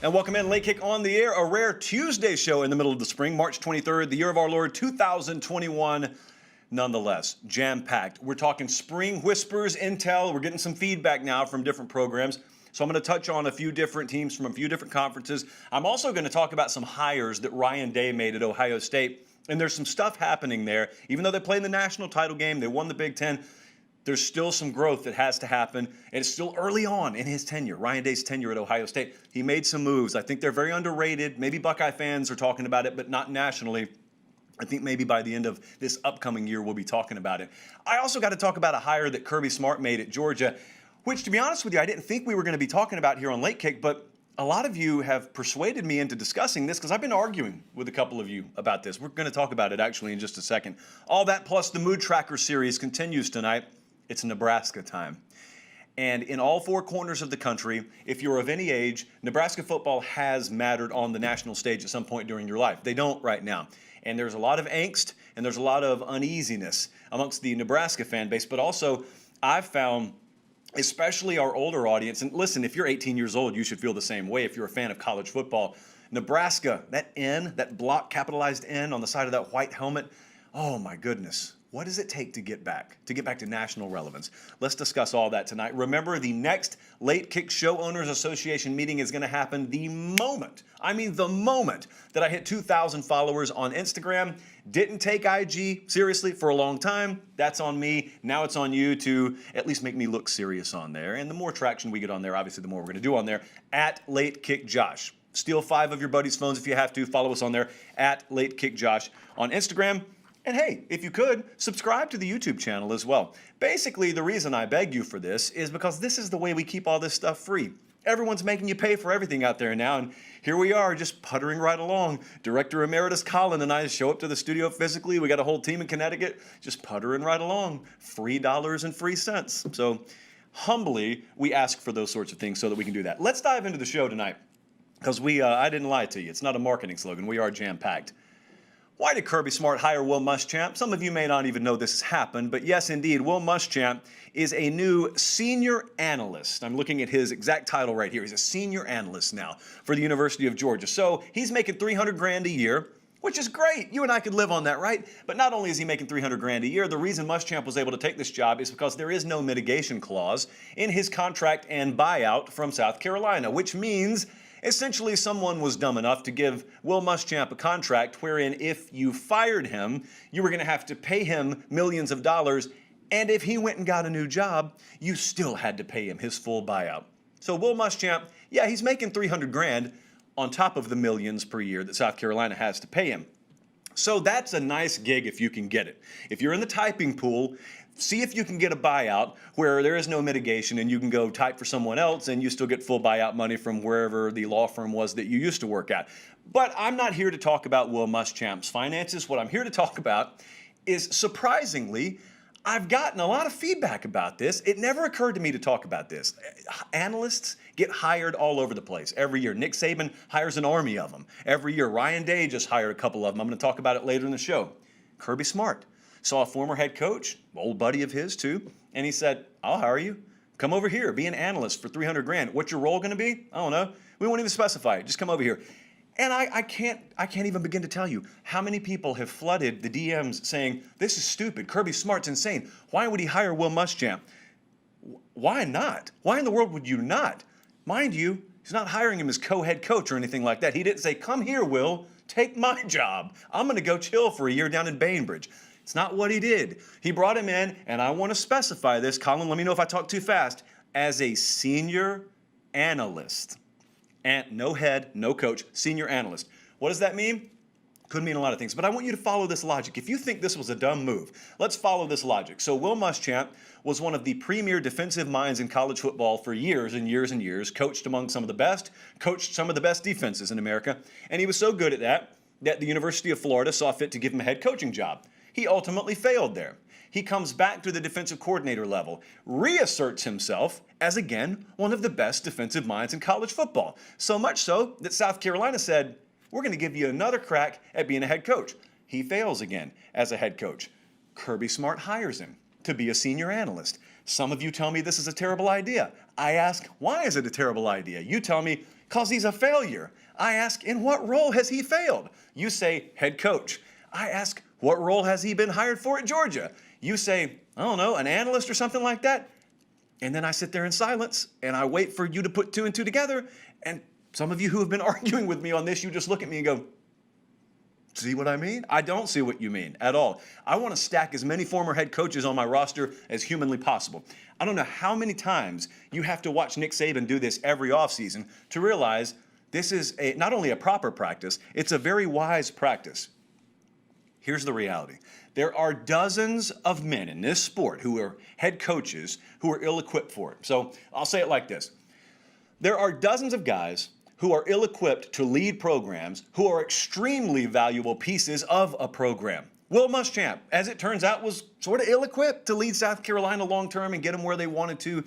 And welcome in Late Kick on the Air, a rare Tuesday show in the middle of the spring, March 23rd, the year of our Lord 2021. Nonetheless, jam-packed. We're talking spring whispers, intel. We're getting some feedback now from different programs. So I'm going to touch on a few different teams from a few different conferences. I'm also going to talk about some hires that Ryan Day made at Ohio State. And there's some stuff happening there. Even though they played in the national title game, they won the Big Ten, there's still some growth that has to happen, and it's still early on in his tenure, Ryan Day's tenure at Ohio State. He made some moves. I think they're very underrated. Maybe Buckeye fans are talking about it, but not nationally. I think maybe by the end of this upcoming year, we'll be talking about it. I also got to talk about a hire that Kirby Smart made at Georgia, which, to be honest with you, I didn't think we were going to be talking about here on Late Kick, but a lot of you have persuaded me into discussing this because I've been arguing with a couple of you about this. We're going to talk about it actually in just a second. All that plus the Mood Tracker series continues tonight. It's Nebraska time. And in all four corners of the country, if you're of any age, Nebraska football has mattered on the national stage at some point during your life. They don't right now. And there's a lot of angst and there's a lot of uneasiness amongst the Nebraska fan base. But also, I've found, especially our older audience, and listen, if you're 18 years old, you should feel the same way if you're a fan of college football. Nebraska, that N, that block capitalized N on the side of that white helmet, oh my goodness. What does it take to get back to national relevance? Let's discuss all that tonight. Remember, the next Late Kick Show Owners Association meeting is going to happen the moment that I hit 2,000 followers on Instagram. Didn't take IG seriously for a long time. That's on me. Now it's on you to at least make me look serious on there. And the more traction we get on there, obviously, the more we're going to do on there. At Late Kick Josh. Steal 5 of your buddies' phones if you have to. Follow us on there. At Late Kick Josh on Instagram. And hey, if you could, subscribe to the YouTube channel as well. Basically, the reason I beg you for this is because this is the way we keep all this stuff free. Everyone's making you pay for everything out there now, and here we are just puttering right along. Director Emeritus Colin and I show up to the studio physically. We got a whole team in Connecticut just puttering right along. Free dollars and free cents. So humbly, we ask for those sorts of things so that we can do that. Let's dive into the show tonight because I didn't lie to you. It's not a marketing slogan. We are jam-packed. Why did Kirby Smart hire Will Muschamp? Some of you may not even know this has happened, but yes, indeed, Will Muschamp is a new senior analyst. I'm looking at his exact title right here. He's a senior analyst now for the University of Georgia. So he's making $300 grand a year, which is great. You and I could live on that, right? But not only is he making $300 grand a year, the reason Muschamp was able to take this job is because there is no mitigation clause in his contract and buyout from South Carolina, which means essentially, someone was dumb enough to give Will Muschamp a contract wherein if you fired him, you were going to have to pay him millions of dollars, and if he went and got a new job, you still had to pay him his full buyout. So Will Muschamp, yeah, he's making $300 grand on top of the millions per year that South Carolina has to pay him. So that's a nice gig if you can get it. If you're in the typing pool, see if you can get a buyout where there is no mitigation and you can go type for someone else and you still get full buyout money from wherever the law firm was that you used to work at. But I'm not here to talk about Will Muschamp's finances. What I'm here to talk about is, surprisingly, I've gotten a lot of feedback about this. It never occurred to me to talk about this. Analysts get hired all over the place every year. Nick Saban hires an army of them. Every year, Ryan Day just hired a couple of them. I'm going to talk about it later in the show. Kirby Smart saw a former head coach, old buddy of his too, and he said, I'll hire you. Come over here, be an analyst for $300 grand. What's your role going to be? I don't know. We won't even specify it. Just come over here. And I can't even begin to tell you how many people have flooded the DMs saying, this is stupid. Kirby Smart's insane. Why would he hire Will Muschamp? Why not? Why in the world would you not? Mind you, he's not hiring him as co-head coach or anything like that. He didn't say, come here, Will, take my job. I'm going to go chill for a year down in Bainbridge. It's not what he did. He brought him in, and I want to specify this. Colin, let me know if I talk too fast. As a senior analyst. And no head, no coach, senior analyst. What does that mean? Could mean a lot of things, but I want you to follow this logic. If you think this was a dumb move, let's follow this logic. So Will Muschamp was one of the premier defensive minds in college football for years and years and years, coached among some of the best, coached some of the best defenses in America, and he was so good at that the University of Florida saw fit to give him a head coaching job. He ultimately failed there. He comes back to the defensive coordinator level, reasserts himself as, again, one of the best defensive minds in college football. So much so that South Carolina said, we're going to give you another crack at being a head coach. He fails again as a head coach. Kirby Smart hires him to be a senior analyst. Some of you tell me this is a terrible idea. I ask, why is it a terrible idea? You tell me, because he's a failure. I ask, in what role has he failed? You say, head coach. I ask, what role has he been hired for at Georgia? You say, I don't know, an analyst or something like that. And then I sit there in silence and I wait for you to put two and two together. And some of you who have been arguing with me on this, you just look at me and go, see what I mean? I don't see what you mean at all. I want to stack as many former head coaches on my roster as humanly possible. I don't know how many times you have to watch Nick Saban do this every offseason to realize this is not only a proper practice, it's a very wise practice. Here's the reality. There are dozens of men in this sport who are head coaches who are ill-equipped for it. So I'll say it like this. There are dozens of guys who are ill-equipped to lead programs who are extremely valuable pieces of a program. Will Muschamp, as it turns out, was sort of ill-equipped to lead South Carolina long-term and get them where they wanted to.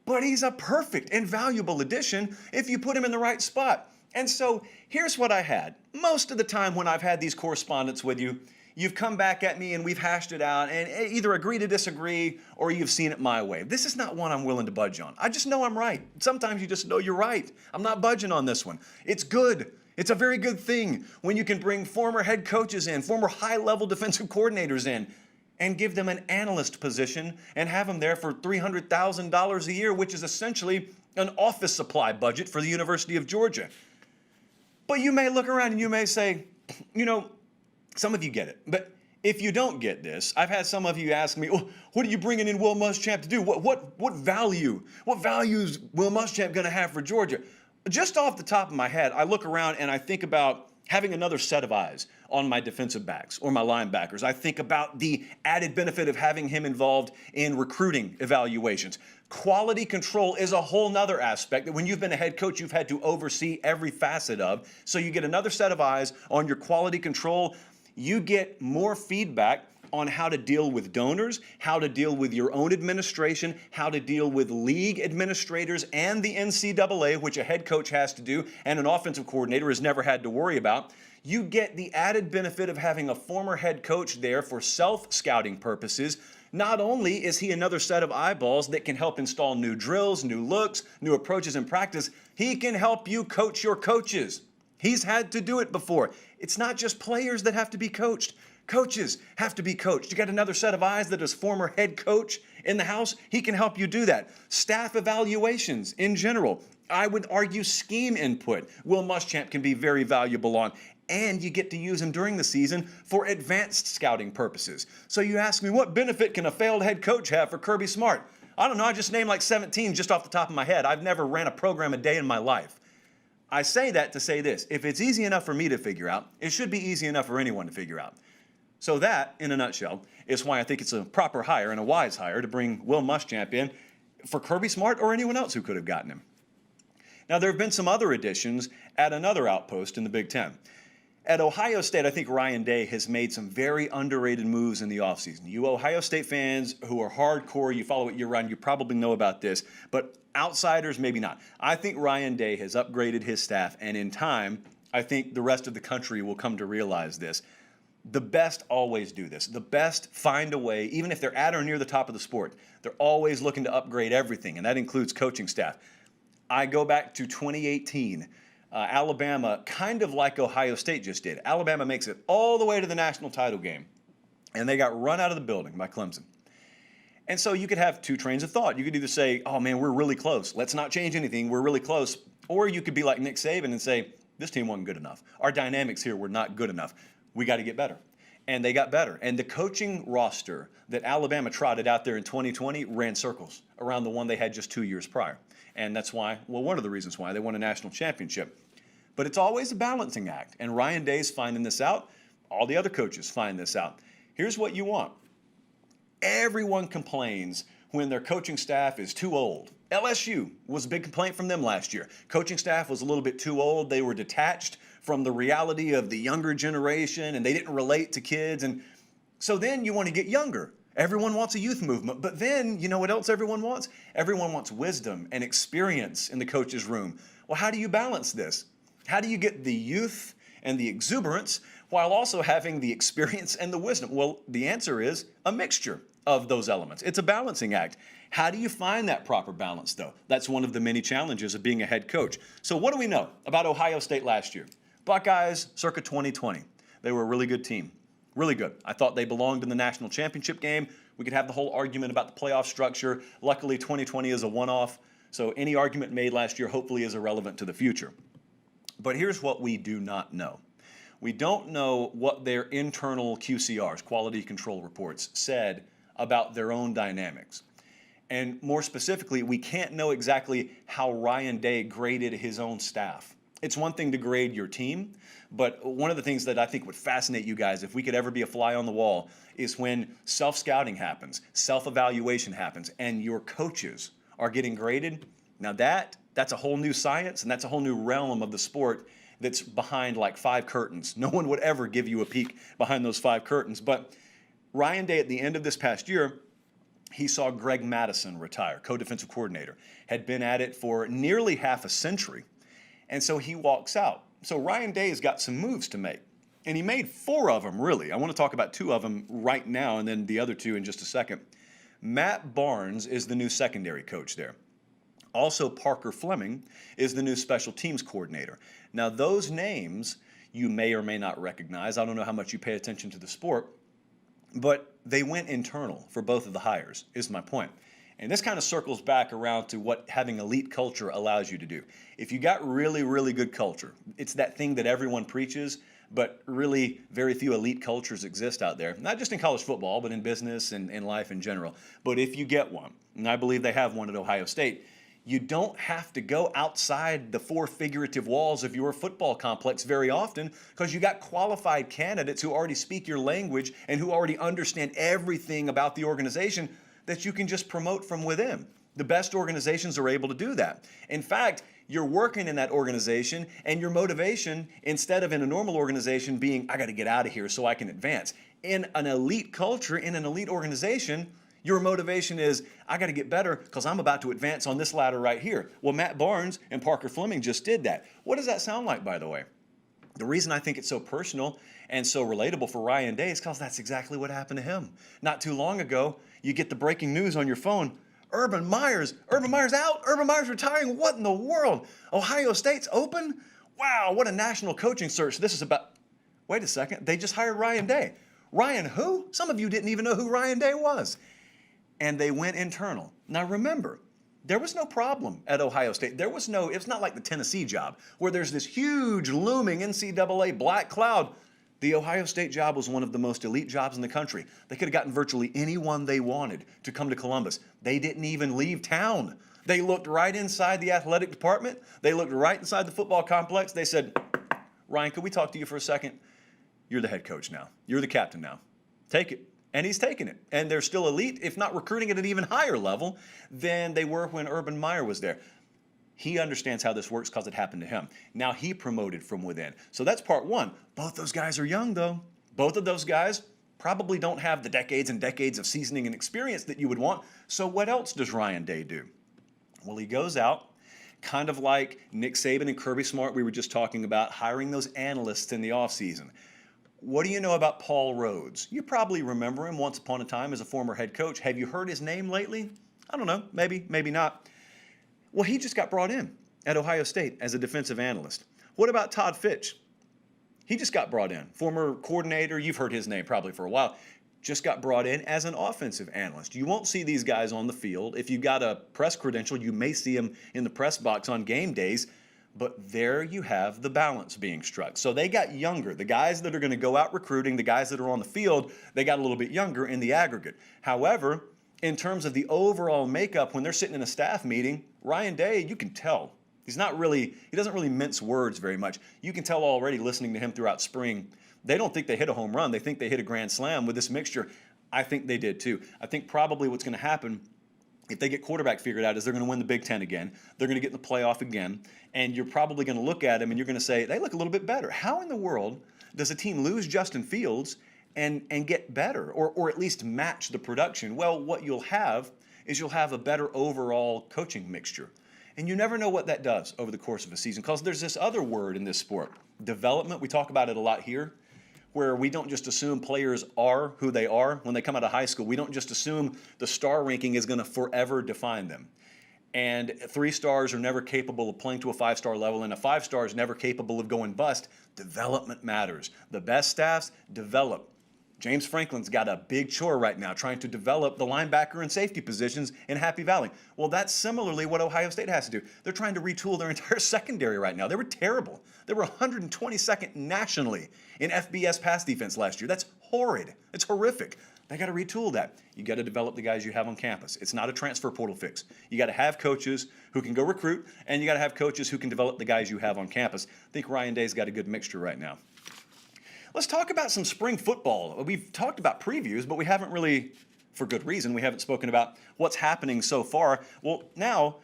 But he's a perfect and valuable addition if you put him in the right spot. And so here's what I had. Most of the time when I've had these correspondence with you, you've come back at me and we've hashed it out and either agree to disagree or you've seen it my way. This is not one I'm willing to budge on. I just know I'm right. Sometimes you just know you're right. I'm not budging on this one. It's good. It's a very good thing when you can bring former head coaches in, former high-level defensive coordinators in, and give them an analyst position and have them there for $300,000 a year, which is essentially an office supply budget for the University of Georgia. But you may look around and you may say, you know, some of you get it. But if you don't get this, I've had some of you ask me, oh, what are you bringing in Will Muschamp to do? What value? What value is Will Muschamp going to have for Georgia? Just off the top of my head, I look around and I think about having another set of eyes on my defensive backs or my linebackers. I think about the added benefit of having him involved in recruiting evaluations. Quality control is a whole nother aspect that when you've been a head coach, you've had to oversee every facet of. So you get another set of eyes on your quality control. You get more feedback on how to deal with donors, how to deal with your own administration, how to deal with league administrators and the NCAA, which a head coach has to do and an offensive coordinator has never had to worry about. You get the added benefit of having a former head coach there for self-scouting purposes. Not only is he another set of eyeballs that can help install new drills, new looks, new approaches in practice, he can help you coach your coaches. He's had to do it before. It's not just players that have to be coached. Coaches have to be coached. You got another set of eyes that is former head coach in the house. He can help you do that. Staff evaluations in general. I would argue scheme input. Will Muschamp can be very valuable on. And you get to use him during the season for advanced scouting purposes. So you ask me, what benefit can a failed head coach have for Kirby Smart? I don't know. I just named like 17 just off the top of my head. I've never ran a program a day in my life. I say that to say this. If it's easy enough for me to figure out, it should be easy enough for anyone to figure out. So that, in a nutshell, is why I think it's a proper hire and a wise hire to bring Will Muschamp in for Kirby Smart or anyone else who could have gotten him. Now, there have been some other additions at another outpost in the Big Ten. At Ohio State, I think Ryan Day has made some very underrated moves in the offseason. You Ohio State fans who are hardcore, you follow it year-round, you probably know about this, but outsiders, maybe not. I think Ryan Day has upgraded his staff, and in time, I think the rest of the country will come to realize this. The best always do this. The best find a way, even if they're at or near the top of the sport, they're always looking to upgrade everything, and that includes coaching staff. I go back to 2018. Alabama, kind of like Ohio State just did. Alabama makes it all the way to the national title game, and they got run out of the building by Clemson. And so you could have two trains of thought. You could either say, oh, man, we're really close. Let's not change anything. We're really close. Or you could be like Nick Saban and say, this team wasn't good enough. Our dynamics here were not good enough. We got to get better. And they got better. And the coaching roster that Alabama trotted out there in 2020 ran circles around the one they had just 2 years prior. And that's why, well, one of the reasons why they won a national championship. But it's always a balancing act. And Ryan Day's finding this out. All the other coaches find this out. Here's what you want. Everyone complains when their coaching staff is too old. LSU was a big complaint from them last year. Coaching staff was a little bit too old. They were detached from the reality of the younger generation, and they didn't relate to kids. And so then you want to get younger. Everyone wants a youth movement. But then, you know what else everyone wants? Everyone wants wisdom and experience in the coach's room. Well, how do you balance this? How do you get the youth and the exuberance while also having the experience and the wisdom? Well, the answer is a mixture of those elements. It's a balancing act. How do you find that proper balance, though? That's one of the many challenges of being a head coach. So what do we know about Ohio State last year? Buckeyes, circa 2020. They were a really good team. Really good. I thought they belonged in the national championship game. We could have the whole argument about the playoff structure. Luckily, 2020 is a one-off, so any argument made last year hopefully is irrelevant to the future. But here's what we do not know. We don't know what their internal QCRs, quality control reports, said about their own dynamics. And more specifically, we can't know exactly how Ryan Day graded his own staff. It's one thing to grade your team, but one of the things that I think would fascinate you guys, if we could ever be a fly on the wall, is when self-scouting happens, self-evaluation happens, and your coaches are getting graded. Now that's a whole new science, and that's a whole new realm of the sport that's behind like 5 curtains. No one would ever give you a peek behind those 5 curtains. But Ryan Day, at the end of this past year, he saw Greg Madison retire, co-defensive coordinator, had been at it for nearly half a century. And so he walks out. So Ryan Day has got some moves to make. And he made 4 of them, really. I want to talk about 2 of them right now and then the other 2 in just a second. Matt Barnes is the new secondary coach there. Also, Parker Fleming is the new special teams coordinator. Now, those names you may or may not recognize. I don't know how much you pay attention to the sport, but they went internal for both of the hires, is my point. And this kind of circles back around to what having elite culture allows you to do. If you got really, really good culture, it's that thing that everyone preaches, but really very few elite cultures exist out there. Not just in college football, but in business and in life in general. But if you get one, and I believe they have one at Ohio State, you don't have to go outside the 4 figurative walls of your football complex very often, because you got qualified candidates who already speak your language and who already understand everything about the organization that you can just promote from within. The best organizations are able to do that. In fact, you're working in that organization, and your motivation, instead of in a normal organization being, I got to get out of here so I can advance. In an elite culture, in an elite organization, your motivation is, I got to get better because I'm about to advance on this ladder right here. Well, Matt Barnes and Parker Fleming just did that. What does that sound like, by the way? The reason I think it's so personal and so relatable for Ryan Day is because that's exactly what happened to him. Not too long ago, you get the breaking news on your phone. Urban Meyer's out. Urban Meyer's retiring. What in the world? Ohio State's open? Wow, what a national coaching search this is about. Wait a second, they just hired Ryan Day. Ryan who? Some of you didn't even know who Ryan Day was. And they went internal. Now remember, there was no problem at Ohio State. It's not like the Tennessee job where there's this huge looming NCAA black cloud. The Ohio State job was one of the most elite jobs in the country. They could have gotten virtually anyone they wanted to come to Columbus. They didn't even leave town. They looked right inside the athletic department. They looked right inside the football complex. They said, Ryan, could we talk to you for a second? You're the head coach now. You're the captain now. Take it. And he's taken it. And they're still elite, if not recruiting at an even higher level than they were when Urban Meyer was there. He understands how this works because it happened to him. Now he promoted from within. So that's part one. Both those guys are young, though. Both of those guys probably don't have the decades and decades of seasoning and experience that you would want. So what else does Ryan Day do? Well, he goes out, kind of like Nick Saban and Kirby Smart we were just talking about, hiring those analysts in the offseason. What do you know about Paul Rhodes? You probably remember him once upon a time as a former head coach. Have you heard his name lately? I don't know, maybe, maybe not. Well, he just got brought in at Ohio State as a defensive analyst. What about Todd Fitch? He just got brought in. Former coordinator, you've heard his name probably for a while, just got brought in as an offensive analyst. You won't see these guys on the field. If you got a press credential, you may see them in the press box on game days. But there you have the balance being struck. So they got younger. The guys that are going to go out recruiting, the guys that are on the field, they got a little bit younger in the aggregate. However, in terms of the overall makeup, when they're sitting in a staff meeting, Ryan Day, you can tell. He doesn't really mince words very much. You can tell already listening to him throughout spring, they don't think they hit a home run. They think they hit a grand slam with this mixture. I think they did too. I think probably what's going to happen if they get quarterback figured out is they're going to win the Big Ten again. They're going to get in the playoff again. And you're probably going to look at them and you're going to say, they look a little bit better. How in the world does a team lose Justin Fields and get better or at least match the production? Well, what you'll have is you'll have a better overall coaching mixture. And you never know what that does over the course of a season because there's this other word in this sport, development. We talk about it a lot here, where we don't just assume players are who they are when they come out of high school. We don't just assume the star ranking is going to forever define them. And 3 stars are never capable of playing to a 5-star level, and a 5-star is never capable of going bust. Development matters. The best staffs develop. James Franklin's got a big chore right now trying to develop the linebacker and safety positions in Happy Valley. Well, that's similarly what Ohio State has to do. They're trying to retool their entire secondary right now. They were terrible. They were 122nd nationally in FBS pass defense last year. That's horrid. It's horrific. They got to retool that. You got to develop the guys you have on campus. It's not a transfer portal fix. You got to have coaches who can go recruit, and you got to have coaches who can develop the guys you have on campus. I think Ryan Day's got a good mixture right now. Let's talk about some spring football. We've talked about previews, but we haven't really, for good reason, we haven't spoken about what's happening so far. Well, now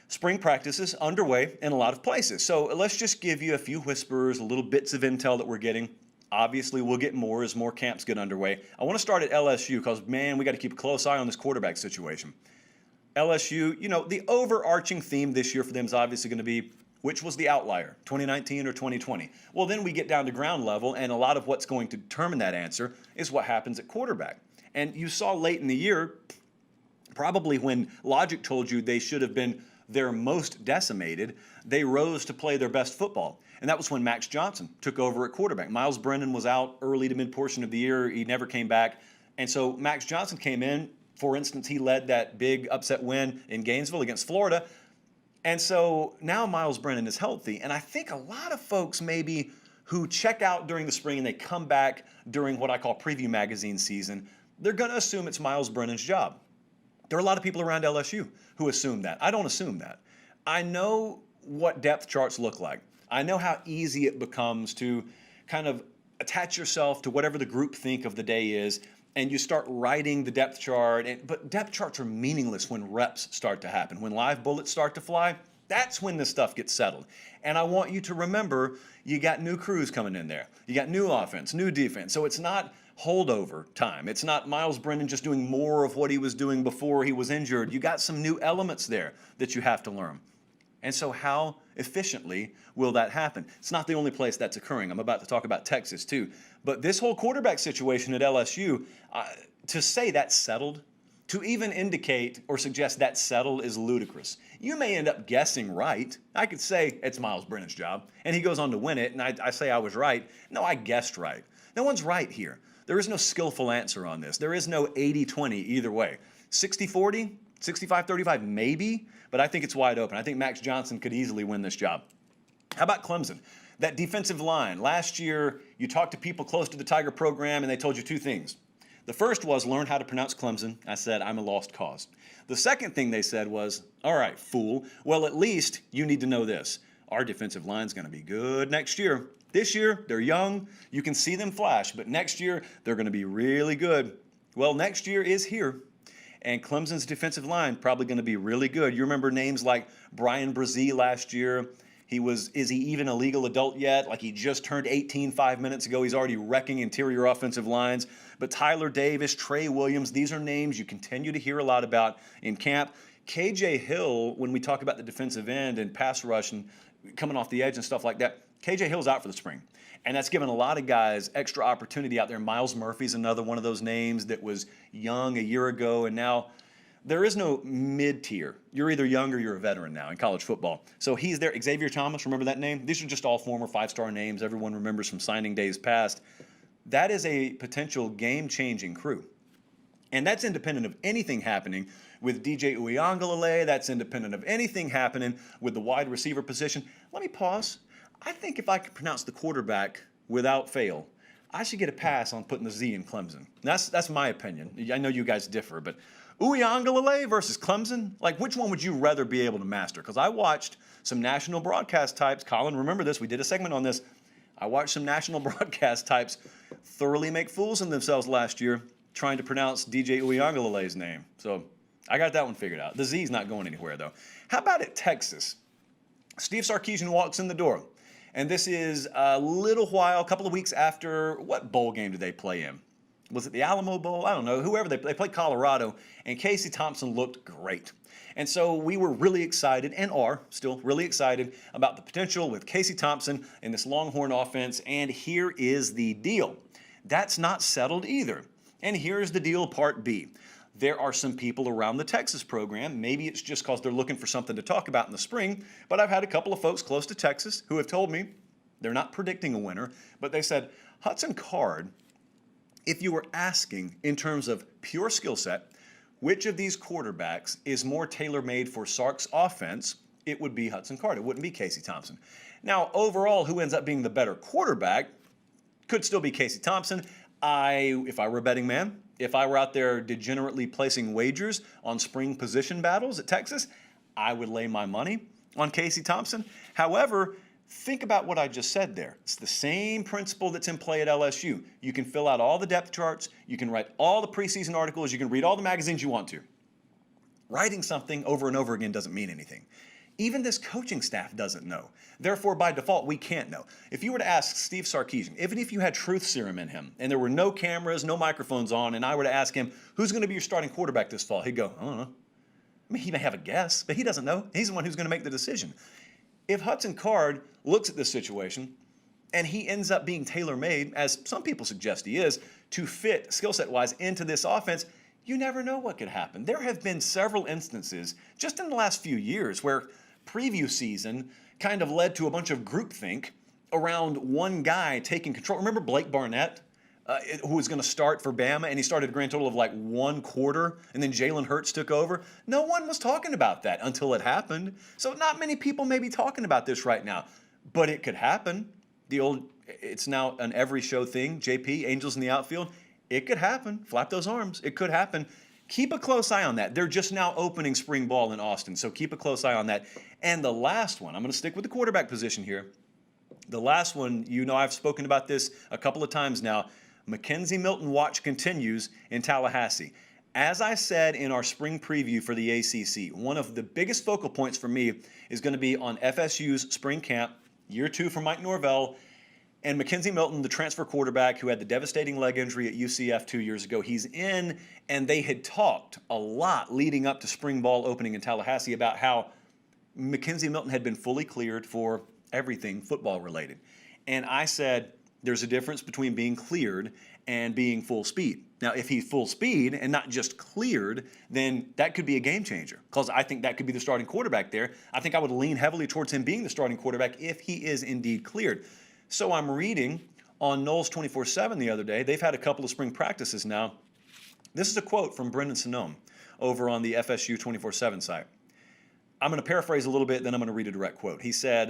spring practice is underway in a lot of places. So let's just give you a few whispers, little bits of intel that we're getting. Obviously, we'll get more as more camps get underway. I want to start at LSU because, man, we got to keep a close eye on this quarterback situation. LSU, you know, the overarching theme this year for them is obviously going to be which was the outlier, 2019 or 2020? Well, then we get down to ground level, and a lot of what's going to determine that answer is what happens at quarterback. And you saw late in the year, probably when logic told you they should have been their most decimated, they rose to play their best football. And that was when Max Johnson took over at quarterback. Miles Brennan was out early to mid-portion of the year. He never came back. And so Max Johnson came in. For instance, he led that big upset win in Gainesville against Florida. And so now Miles Brennan is healthy. And I think a lot of folks maybe who check out during the spring and they come back during what I call preview magazine season, they're going to assume it's Miles Brennan's job. There are a lot of people around LSU who assume that. I don't assume that. I know what depth charts look like. I know how easy it becomes to kind of attach yourself to whatever the group think of the day is, and you start writing the depth chart. But depth charts are meaningless when reps start to happen. When live bullets start to fly, that's when this stuff gets settled. And I want you to remember, you got new crews coming in there. You got new offense, new defense. So it's not holdover time. It's not Miles Brennan just doing more of what he was doing before he was injured. You got some new elements there that you have to learn. And so how efficiently will that happen? It's not the only place that's occurring. I'm about to talk about Texas too. But this whole quarterback situation at LSU, to say that's settled, to even indicate or suggest that's settled is ludicrous. You may end up guessing right. I could say it's Miles Brennan's job, and he goes on to win it, and I say I was right. No, I guessed right. No one's right here. There is no skillful answer on this. There is no 80-20 either way. 60-40, 65-35 maybe, but I think it's wide open. I think Max Johnson could easily win this job. How about Clemson? That defensive line. Last year, you talked to people close to the Tiger program, and they told you two things. The first was learn how to pronounce Clemson. I said, I'm a lost cause. The second thing they said was, all right, fool. Well, at least you need to know this. Our defensive line's going to be good next year. This year, they're young. You can see them flash, but next year, they're going to be really good. Well, next year is here. And Clemson's defensive line probably going to be really good. You remember names like Brian Brzee last year. Is he even a legal adult yet? Like he just turned 18 5 minutes ago. He's already wrecking interior offensive lines. But Tyler Davis, Trey Williams, these are names you continue to hear a lot about in camp. KJ Hill, when we talk about the defensive end and pass rush and coming off the edge and stuff like that, KJ Hill's out for the spring. And that's given a lot of guys extra opportunity out there. Miles Murphy's another one of those names that was young a year ago, and now there is no mid-tier. You're either young or you're a veteran now in college football. So he's there. Xavier Thomas, remember that name? These are just all former 5-star names everyone remembers from signing days past. That is a potential game-changing crew. And that's independent of anything happening with DJ Uiagalelei. That's independent of anything happening with the wide receiver position. Let me pause. I think if I could pronounce the quarterback without fail, I should get a pass on putting the Z in Clemson. That's my opinion. I know you guys differ, but Uiagalelei versus Clemson, like which one would you rather be able to master? Because I watched some national broadcast types. Colin, remember this. We did a segment on this. I watched some national broadcast types thoroughly make fools of themselves last year trying to pronounce DJ Uiagalelei's name. So I got that one figured out. The Z's not going anywhere, though. How about at Texas? Steve Sarkisian walks in the door. And this is a little while, a couple of weeks after, what bowl game did they play in? Was it the Alamo Bowl? I don't know. Whoever they played Colorado, and Casey Thompson looked great. And so we were really excited, and are still really excited, about the potential with Casey Thompson in this Longhorn offense. And here is the deal. That's not settled either. And here's the deal, part B. There are some people around the Texas program, maybe it's just because they're looking for something to talk about in the spring, but I've had a couple of folks close to Texas who have told me they're not predicting a winner, but they said, Hudson Card, if you were asking in terms of pure skill set, which of these quarterbacks is more tailor-made for Sark's offense, it would be Hudson Card. It wouldn't be Casey Thompson. Now, overall, who ends up being the better quarterback could still be Casey Thompson. If I were a betting man, if I were out there degenerately placing wagers on spring position battles at Texas, I would lay my money on Casey Thompson. However, think about what I just said there. It's the same principle that's in play at LSU. You can fill out all the depth charts, you can write all the preseason articles, you can read all the magazines you want to. Writing something over and over again doesn't mean anything. Even this coaching staff doesn't know. Therefore, by default, we can't know. If you were to ask Steve Sarkisian, even if you had truth serum in him, and there were no cameras, no microphones on, and I were to ask him, who's going to be your starting quarterback this fall? He'd go, I don't know. I mean, he may have a guess, but he doesn't know. He's the one who's going to make the decision. If Hudson Card looks at this situation, and he ends up being tailor-made, as some people suggest he is, to fit skill set-wise into this offense, you never know what could happen. There have been several instances, just in the last few years, where preview season kind of led to a bunch of groupthink around one guy taking control. Remember Blake Barnett, who was going to start for Bama, and he started a grand total of like one quarter, and then Jalen Hurts took over? No one was talking about that until it happened. So not many people may be talking about this right now, but it could happen. It's now an every show thing, JP, Angels in the outfield. It could happen. Flap those arms. It could happen. Keep a close eye on that. They're just now opening spring ball in Austin, so keep a close eye on that. And the last one, I'm going to stick with the quarterback position here. The last one, I've spoken about this a couple of times now. Mackenzie Milton watch continues in Tallahassee. As I said in our spring preview for the ACC, one of the biggest focal points for me is going to be on FSU's spring camp, year 2 for Mike Norvell, and Mackenzie Milton, the transfer quarterback who had the devastating leg injury at UCF 2 years ago. He's in, and they had talked a lot leading up to spring ball opening in Tallahassee about how Mackenzie Milton had been fully cleared for everything football related. And I said, there's a difference between being cleared and being full speed. Now, if he's full speed and not just cleared, then that could be a game changer, because I think that could be the starting quarterback there. I think I would lean heavily towards him being the starting quarterback if he is indeed cleared. So I'm reading on Knowles 24/7 the other day. They've had a couple of spring practices now. This is a quote from Brendan Sonome over on the FSU 24/7 site. I'm going to paraphrase a little bit, then I'm going to read a direct quote. He said,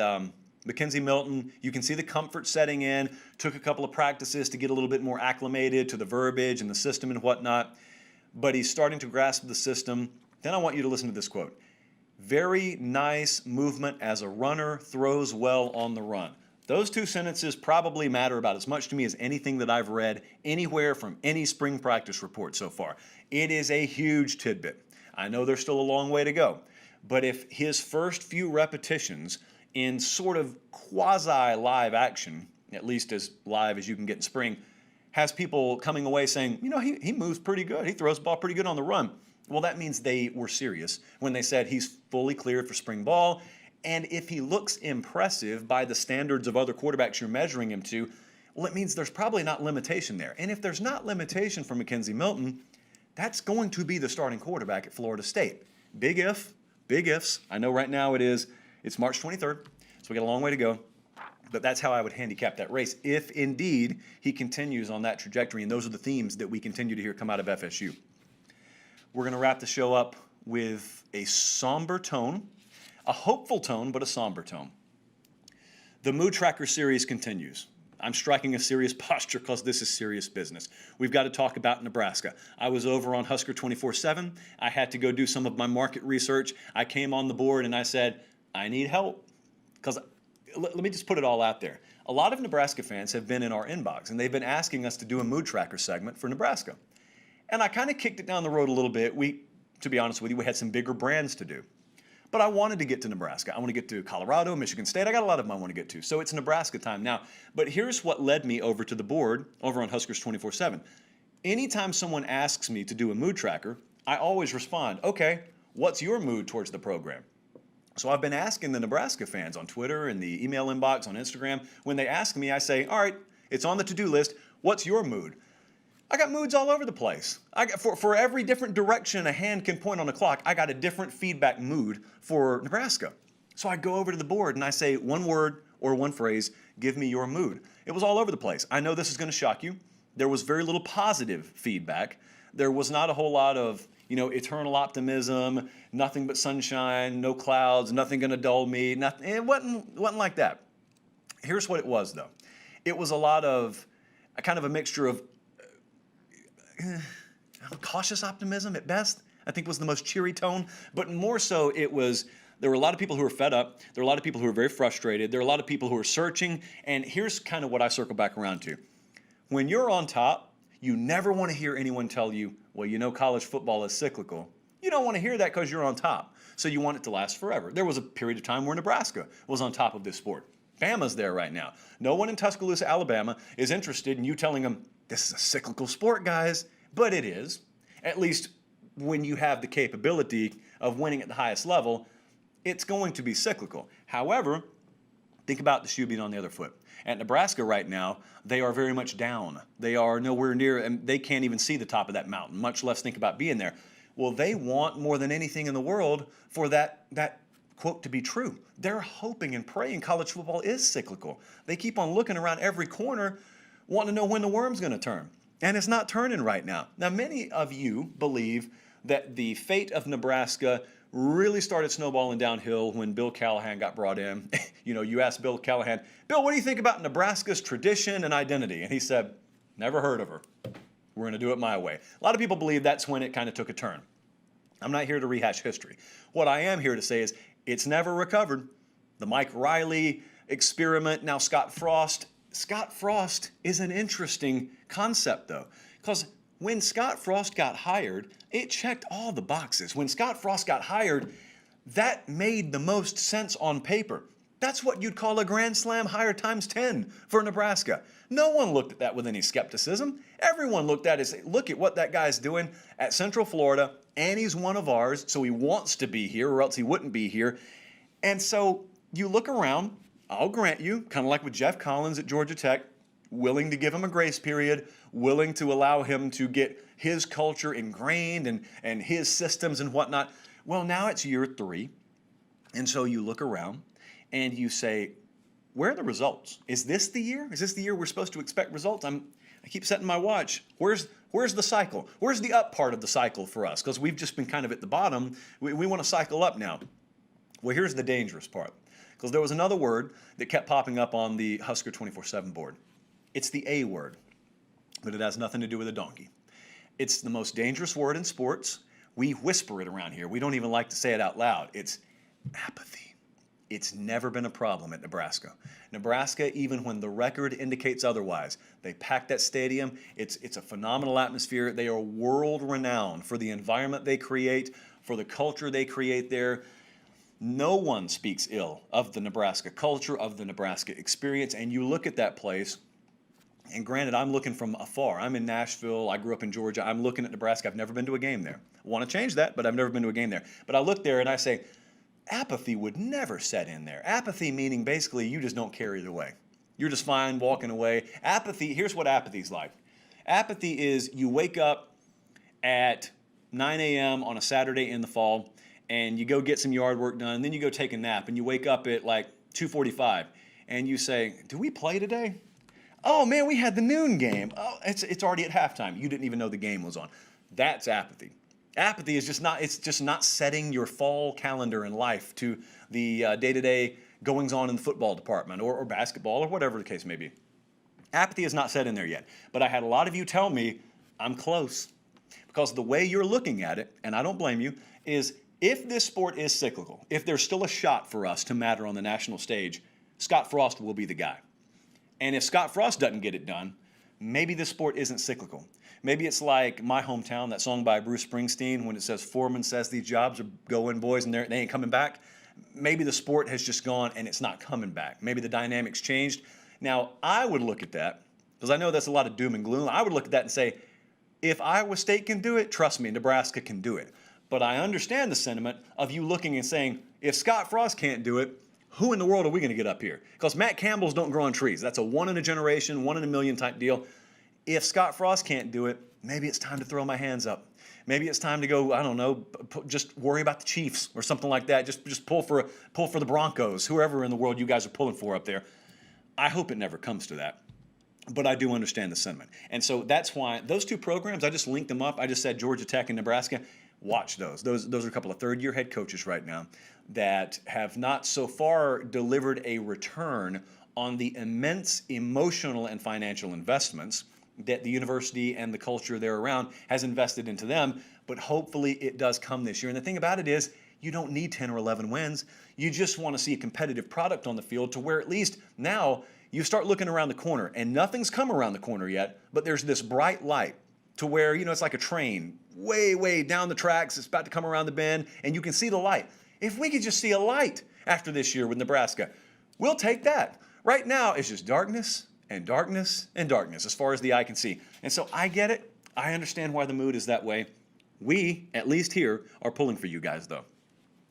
Mackenzie Milton, you can see the comfort setting in, took a couple of practices to get a little bit more acclimated to the verbiage and the system and whatnot, but he's starting to grasp the system. Then I want you to listen to this quote. Very nice movement as a runner, throws well on the run. Those two sentences probably matter about as much to me as anything that I've read anywhere from any spring practice report so far. It is a huge tidbit. I know there's still a long way to go, but if his first few repetitions in sort of quasi-live action, at least as live as you can get in spring, has people coming away saying, he moves pretty good. He throws the ball pretty good on the run. Well, that means they were serious when they said he's fully cleared for spring ball. And if he looks impressive by the standards of other quarterbacks you're measuring him to, well, it means there's probably not limitation there. And if there's not limitation for Mackenzie Milton, that's going to be the starting quarterback at Florida State. Big ifs. I know right now it's March 23rd, so we got a long way to go. But that's how I would handicap that race if indeed he continues on that trajectory. And those are the themes that we continue to hear come out of FSU. We're going to wrap the show up with a somber tone. A hopeful tone, but a somber tone. The Mood Tracker series continues. I'm striking a serious posture because this is serious business. We've got to talk about Nebraska. I was over on Husker 24/7. I had to go do some of my market research. I came on the board and I said, I need help. Because let me just put it all out there. A lot of Nebraska fans have been in our inbox, and they've been asking us to do a Mood Tracker segment for Nebraska. And I kind of kicked it down the road a little bit. To be honest with you, we had some bigger brands to do. But I wanted to get to Nebraska. I want to get to Colorado, Michigan State. I got a lot of them I want to get to. So it's Nebraska time now. But here's what led me over to the board over on Huskers 24/7. Anytime someone asks me to do a mood tracker, I always respond, okay, What's your mood towards the program? So I've been asking the Nebraska fans on Twitter and the email inbox on Instagram. When they ask me, I say, all right, it's on the to-do list. What's your mood? I got moods all over the place. For every different direction a hand can point on a clock, I got a different feedback mood for Nebraska. So I go over to the board and I say one word or one phrase, give me your mood. It was all over the place. I know this is going to shock you. There was very little positive feedback. There was not a whole lot of, eternal optimism, nothing but sunshine, no clouds, nothing going to dull me. Nothing. It wasn't like that. Here's what it was, though. It was a kind of a mixture of cautious optimism at best, I think was the most cheery tone, but more so there were a lot of people who were fed up. There were a lot of people who were very frustrated. There were a lot of people who were searching, and here's kind of what I circle back around to. When you're on top, you never want to hear anyone tell you, well, college football is cyclical. You don't want to hear that because you're on top. So you want it to last forever. There was a period of time where Nebraska was on top of this sport. Bama's there right now. No one in Tuscaloosa, Alabama is interested in you telling them, this is a cyclical sport, guys. But it is, at least when you have the capability of winning at the highest level, it's going to be cyclical. However, think about the shoe being on the other foot. At Nebraska right now, they are very much down. They are nowhere near, and they can't even see the top of that mountain, much less think about being there. Well, they want more than anything in the world for that quote to be true. They're hoping and praying college football is cyclical. They keep on looking around every corner, wanting to know when the worm's going to turn. And it's not turning right now. Now, many of you believe that the fate of Nebraska really started snowballing downhill when Bill Callahan got brought in. You asked Bill Callahan, Bill, what do you think about Nebraska's tradition and identity? And he said, never heard of her. We're going to do it my way. A lot of people believe that's when it kind of took a turn. I'm not here to rehash history. What I am here to say is it's never recovered. The Mike Riley experiment, now Scott Frost. Scott Frost is an interesting concept, though, because when Scott Frost got hired, it checked all the boxes. When Scott Frost got hired, that made the most sense on paper. That's what you'd call a Grand Slam hire times 10 for Nebraska. No one looked at that with any skepticism. Everyone looked at it and said, look at what that guy's doing at Central Florida, and he's one of ours, so he wants to be here, or else he wouldn't be here. And so you look around, I'll grant you, kind of like with Jeff Collins at Georgia Tech, willing to give him a grace period, willing to allow him to get his culture ingrained and his systems and whatnot. Well, now it's year 3, and so you look around and you say, where are the results? Is this the year? Is this the year we're supposed to expect results? I keep setting my watch. Where's the cycle? Where's the up part of the cycle for us? Because we've just been kind of at the bottom. We want to cycle up now. Well, here's the dangerous part. Because there was another word that kept popping up on the Husker 24/7 board. It's the A word, but it has nothing to do with a donkey. It's the most dangerous word in sports. We whisper it around here. We don't even like to say it out loud. It's apathy. It's never been a problem at Nebraska. Nebraska, even when the record indicates otherwise, they pack that stadium. It's a phenomenal atmosphere. They are world renowned for the environment they create, for the culture they create there. No one speaks ill of the Nebraska culture, of the Nebraska experience, and you look at that place, and granted, I'm looking from afar. I'm in Nashville. I grew up in Georgia. I'm looking at Nebraska. I've never been to a game there. I want to change that, but I've never been to a game there. But I look there and I say, apathy would never set in there. Apathy meaning basically you just don't care either way. You're just fine walking away. Apathy, here's what apathy's like. Apathy is you wake up at 9 a.m. on a Saturday in the fall, and you go get some yard work done, and then you go take a nap, and you wake up at like 2:45, and you say, do we play today? Oh, man, we had the noon game. Oh, it's already at halftime. You didn't even know the game was on. That's apathy. Apathy is just not setting your fall calendar in life to the day-to-day goings-on in the football department or basketball or whatever the case may be. Apathy is not set in there yet. But I had a lot of you tell me I'm close. Because the way you're looking at it, and I don't blame you, is if this sport is cyclical, if there's still a shot for us to matter on the national stage, Scott Frost will be the guy. And if Scott Frost doesn't get it done, maybe this sport isn't cyclical. Maybe it's like My Hometown, that song by Bruce Springsteen, when it says, Foreman says these jobs are going, boys, and they ain't coming back. Maybe the sport has just gone and it's not coming back. Maybe the dynamics changed. Now, I would look at that, because I know that's a lot of doom and gloom. I would look at that and say, if Iowa State can do it, trust me, Nebraska can do it. But I understand the sentiment of you looking and saying, if Scott Frost can't do it, who in the world are we going to get up here? Because Matt Campbell's don't grow on trees. That's a one in a generation, one in a million type deal. If Scott Frost can't do it, maybe it's time to throw my hands up. Maybe it's time to go, I don't know, just worry about the Chiefs or something like that. Just pull for the Broncos, whoever in the world you guys are pulling for up there. I hope it never comes to that. But I do understand the sentiment. And so that's why those two programs, I just linked them up. I just said Georgia Tech and Nebraska. Watch those. Those are a couple of third-year head coaches right now that have not so far delivered a return on the immense emotional and financial investments that the university and the culture there around has invested into them. But hopefully it does come this year. And the thing about it is, you don't need 10 or 11 wins. You just want to see a competitive product on the field to where at least now you start looking around the corner, and nothing's come around the corner yet, but there's this bright light to where, it's like a train way, way down the tracks. It's about to come around the bend, and you can see the light. If we could just see a light after this year with Nebraska, we'll take that. Right now, it's just darkness and darkness and darkness as far as the eye can see. And so I get it. I understand why the mood is that way. We, at least here, are pulling for you guys, though.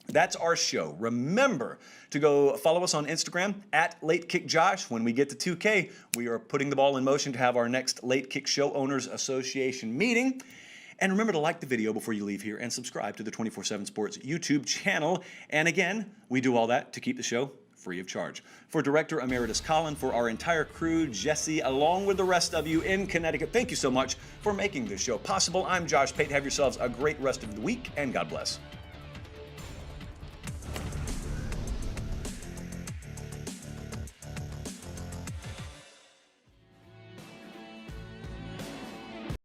That's our show. Remember to go follow us on Instagram at LateKickJosh. When we get to 2K, we are putting the ball in motion to have our next Late Kick Show Owners Association meeting. And remember to like the video before you leave here and subscribe to the 24/7 Sports YouTube channel. And again, we do all that to keep the show free of charge. For Director Emeritus Colin, for our entire crew, Jesse, along with the rest of you in Connecticut, thank you so much for making this show possible. I'm Josh Pate. Have yourselves a great rest of the week, and God bless.